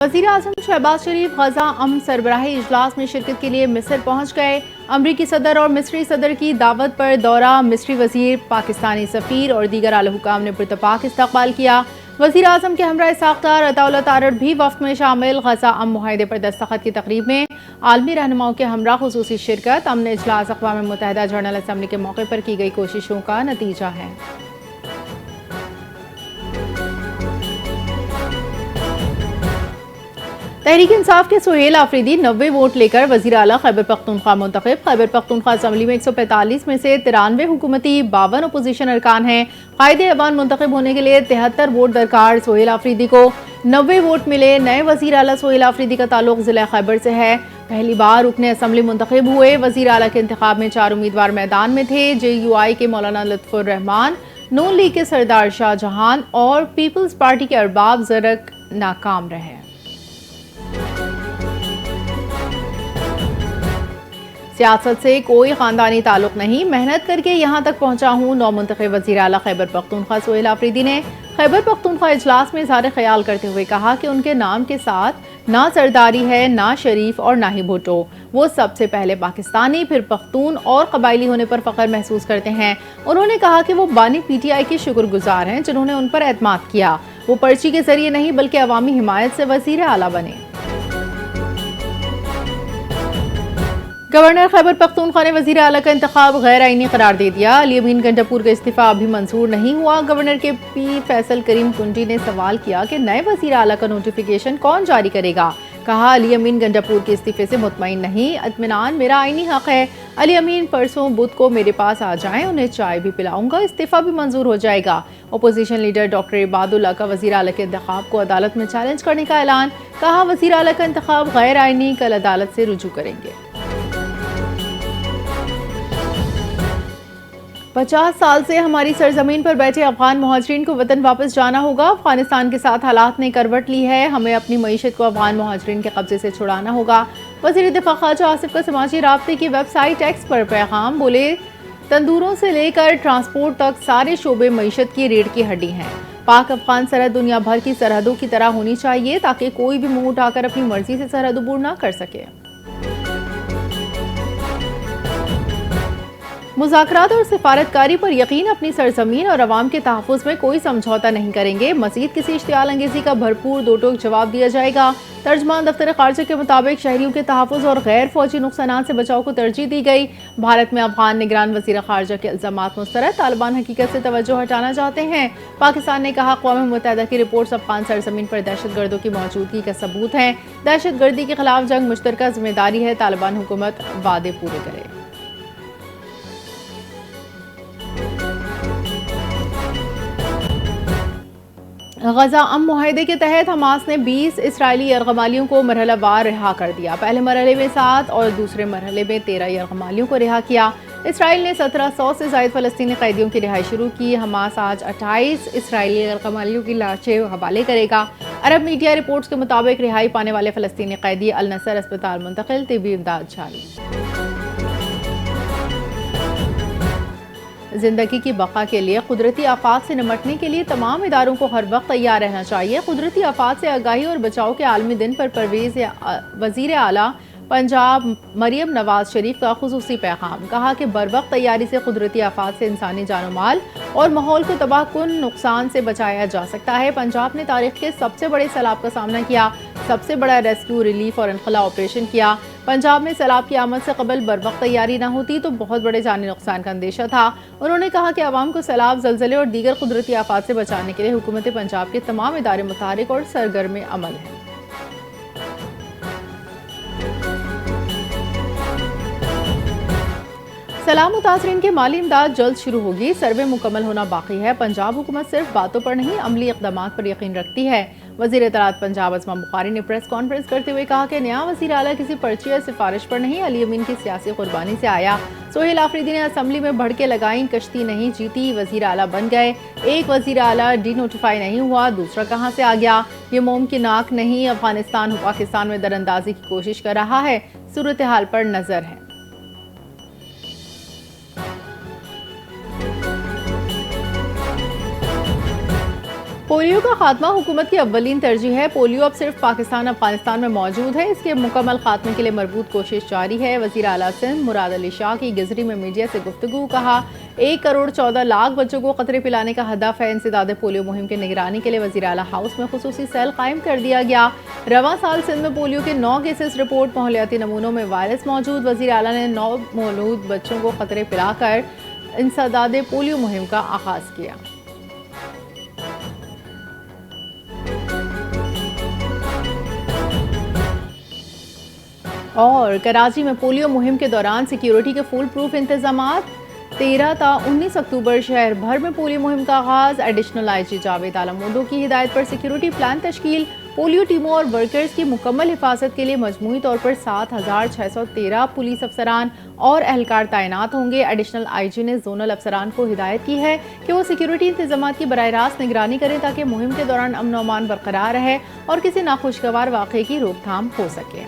वज़ीर आज़म शहबाज शरीफ ग़ज़ा अमन सरबराही इजलास में शिरकत के लिए मिस्र पहुँच गए। अमरीकी सदर और मिस्री सदर की दावत पर दौरा, मिस्री वज़ीर, पाकिस्तानी सफ़ीर और दीगर आला हुकाम ने पुरतपाक इस्तक़बाल किया। वज़ीर आज़म के हमरा साख्तार अताउल्लाह तारड़ भी वफ़द में शामिल। ग़ज़ा अमन मुआहदे पर दस्तखत की तक़रीब में आलमी रहनुमाओं के हमरा ख़ुसूसी शिरकत अमन इजलास अक़वाम मुत्तहिदा जनरल असम्बली के मौके पर की गई कोशिशों का नतीजा है। तहरीक इंसाफ के सुहेल आफरीदी 90 वोट लेकर वज़ीर आला खैबर पख्तूनख्वा मुंतखब। खैबर पख्तूनख्वा असम्बली में 145 में से 93 हुकूमती, 52 अपोजिशन अरकान हैं। कायदे अवान मुंतखब होने के लिए 73 वोट दरकार। सुहेल आफरीदी को 90 वोट मिले। नए वज़ीर आला सुहेल आफरीदी का ताल्लुक ज़िला खैबर से है। पहली बार रुकने असम्बली मुंतखब हुए। वज़ीर आला के इंतखाब में 4 उम्मीदवार मैदान में थे। JUI के मौलाना लुत्फ़ुर रहमान, नून लीग के सरदार शाहजहान और पीपल्स पार्टी के अरबाब ज़रक नाकाम रहे। सियासत से कोई खानदानी ताल्लुक नहीं, मेहनत करके यहाँ तक पहुँचा हूँ। नौमुंतखब वज़ीर आला खैबर पख्तूनख्वा सुहेल आफरीदी ने खैबर पख्तूनख्वा इजलास में इज़हार ख्याल करते हुए कहा कि उनके नाम के साथ ना सरदारी है, ना शरीफ और ना ही भुट्टो। वो सबसे पहले पाकिस्तानी, फिर पख्तून और कबायली होने पर फ़ख्र महसूस करते हैं। उन्होंने कहा कि वो बानी PTI के शुक्रगुजार हैं जिन्होंने उन पर एतमाद किया। वो पर्ची के जरिए नहीं बल्कि अवामी हिमायत से वज़ीर आला बने। गवर्नर खैबर पख्तूनख्वा ने वज़ीर आला का इंतखाब गैर आईनी करार दे दिया। अली अमीन गंडापुर का इस्तीफ़ा अभी मंजूर नहीं हुआ। गवर्नर के P फैसल करीम कुंडी ने सवाल किया कि नए वज़ीर आला का नोटिफिकेशन कौन जारी करेगा। कहा, अली अमीन गंडापुर के इस्तीफ़े से मुतमईन नहीं, इत्मीनान मेरा आईनी हक है। अली अमीन परसों बुध को मेरे पास आ जाएं, उन्हें चाय भी पिलाऊंगा, इस्तीफ़ा भी मंजूर हो जाएगा। अपोजिशन लीडर डॉक्टर इबादुल्लाह का वज़ीर आला के इंतखाब को अदालत में चैलेंज करने का ऐलान। कहा, वज़ीर आला का इंतखाब गैर आईनी, कल अदालत से रुजू करेंगे। 50 साल से हमारी सरजमीन पर बैठे अफगान मुहाजिरीन को वतन वापस जाना होगा। अफगानिस्तान के साथ हालात ने करवट ली है। हमें अपनी मईशत को अफगान मुहाजिरीन के कब्जे से छुड़ाना होगा। वज़ीर दिफ़ा ख़ाजा आसिफ का समाजी राब्ते की वेबसाइट X पर पैगाम, बोले तंदूरों से लेकर ट्रांसपोर्ट तक सारे शोबे मईशत की रीढ़ की हड्डी हैं। पाक अफगान सरहद दुनिया भर की सरहदों की तरह होनी चाहिए ताकि कोई भी मुंह उठाकर अपनी मर्जी से सरहद अबूर ना कर सके। मुज़ाकरात और सिफारतकारी पर यकीन, अपनी सरजमीन और अवाम के तहफ़्फ़ुज़ में कोई समझौता नहीं करेंगे। मज़ीद किसी इश्तियाल अंगेज़ी का भरपूर दो टोक जवाब दिया जाएगा। तर्जमान दफ्तर ख़ारजा के मुताबिक शहरियों के तहफ़्फ़ुज़ और गैर फ़ौजी नुकसानात से बचाव को तरजीह दी गई। भारत में अफगान निगरान वज़ीर ख़ारजा के इल्ज़ामात मुस्तरद, तालिबान हकीकत से तवज्जो हटाना चाहते हैं। पाकिस्तान ने कहा, अक़वाम मुत्तहिदा की रिपोर्ट्स अफगान सरजमीन पर दहशतगर्दों की मौजूदगी का सबूत हैं। दहशतगर्दी के खिलाफ जंग मुश्तरका ज़िम्मेदारी है। तालिबान हुकूमत वादे पूरे करे। ग़ज़ा अमन मुआहदे के तहत हमास ने 20 इसराइली यरग़मालियों को मरहलावार रिहा कर दिया। पहले मरहले में 7 और दूसरे मरहले में 13 यरग़मालियों को रिहा किया। इसराइल ने 1700 से ज़ायद फ़लस्तीनी कैदियों की रिहाई शुरू की। हमास आज 28 इसराइली यरग़मालियों की लाशें हवाले करेगा। अरब मीडिया रिपोर्ट्स के मुताबिक रिहाई पाने वाले फ़लस्तीनी कैदी अल नसर अस्पताल मुंतकिल, तिब्बी इमदाद जारी। ज़िंदगी की बका के लिए कुदरती आफात से निमटने के लिए तमाम इदारों को हर वक्त तैयार रहना चाहिए। कुदरती आफात से आगाही और बचाव के आलमी दिन पर वज़ीर आला पंजाब मरियम नवाज शरीफ का खुसूसी पैगाम। कहा कि बर वक्त तैयारी से कुदरती आफात से इंसानी जानो माल और माहौल को तबाहकुन नुकसान से बचाया जा सकता है। पंजाब ने तारीख के सबसे बड़े सैलाब का सामना किया, सबसे बड़ा रेस्क्यू, रिलीफ और इनखला ऑपरेशन किया। पंजाब में सैलाब की आमद से कबल बर वक्त तैयारी न होती तो बहुत बड़े जानी नुकसान का अंदेशा था। उन्होंने कहा कि आवाम को सैलाब, ज़लज़ले और दीगर कुदरती आफात से बचाने के लिए हुकूमत पंजाब के तमाम इदारे मुतहरिक और सरगर्म अमल हैं। सैलाब मुतासरीन के माली इमदाद जल्द शुरू होगी। सर्वे मुकम्मल होना बाकी है। पंजाब हुकूमत सिर्फ बातों पर नहीं, अमली इक़दामात पर यकीन रखती है। वज़ीर इत्तलात पंजाब अज़मा बुखारी ने प्रेस कॉन्फ्रेंस करते हुए कहा कि नया वज़ीर आला किसी पर्ची या सिफारिश पर नहीं, अली अमीन की सियासी कुर्बानी से आया। सुहेल आफरीदी ने असम्बली में भड़के लगाई, कश्ती नहीं जीती, वज़ीर आला बन गए। एक वज़ीर आला डी नोटिफाई नहीं हुआ, दूसरा कहाँ से आ गया? ये मुमकिनाक नहीं। अफगानिस्तान पाकिस्तान में दरअंदाजी की कोशिश कर रहा है। सूरत हाल पर नज़र है। پولیو کا خاتمہ حکومت کی اولین ترجیح ہے۔ پولیو اب صرف پاکستان افغانستان میں موجود ہے، اس کے مکمل خاتمے کے لیے مربوط کوشش جاری ہے۔ وزیر اعلیٰ سندھ مراد علی شاہ کی گزری میں میڈیا سے گفتگو، کہا 1,14,00,000 بچوں کو قطرے پلانے کا ہدف ہے۔ انسداد پولیو مہم کی نگرانی کے لیے وزیر اعلیٰ ہاؤس میں خصوصی سیل قائم کر دیا گیا۔ رواں سال سندھ میں پولیو کے 9 کیسز رپورٹ، ماحولیاتی نمونوں میں وائرس موجود۔ وزیر اعلیٰ نے 9 مولود بچوں کو قطرے پلا کر انسداد پولیو مہم کا آغاز کیا۔ اور کراچی میں پولیو مہم کے دوران سیکیورٹی کے فول پروف انتظامات۔ 13 تا 19 اکتوبر شہر بھر میں پولیو مہم کا آغاز۔ ایڈیشنل آئی جی جاوید عالم مودو کی ہدایت پر سیکیورٹی پلان تشکیل۔ پولیو ٹیموں اور ورکرز کی مکمل حفاظت کے لیے مجموعی طور پر 7,613 پولیس افسران اور اہلکار تعینات ہوں گے۔ ایڈیشنل آئی جی نے زونل افسران کو ہدایت کی ہے کہ وہ سیکیورٹی انتظامات کی براہ راست نگرانی کریں تاکہ مہم کے دوران امن و امان برقرار رہے اور کسی ناخوشگوار واقعے کی روک تھام ہو سکے۔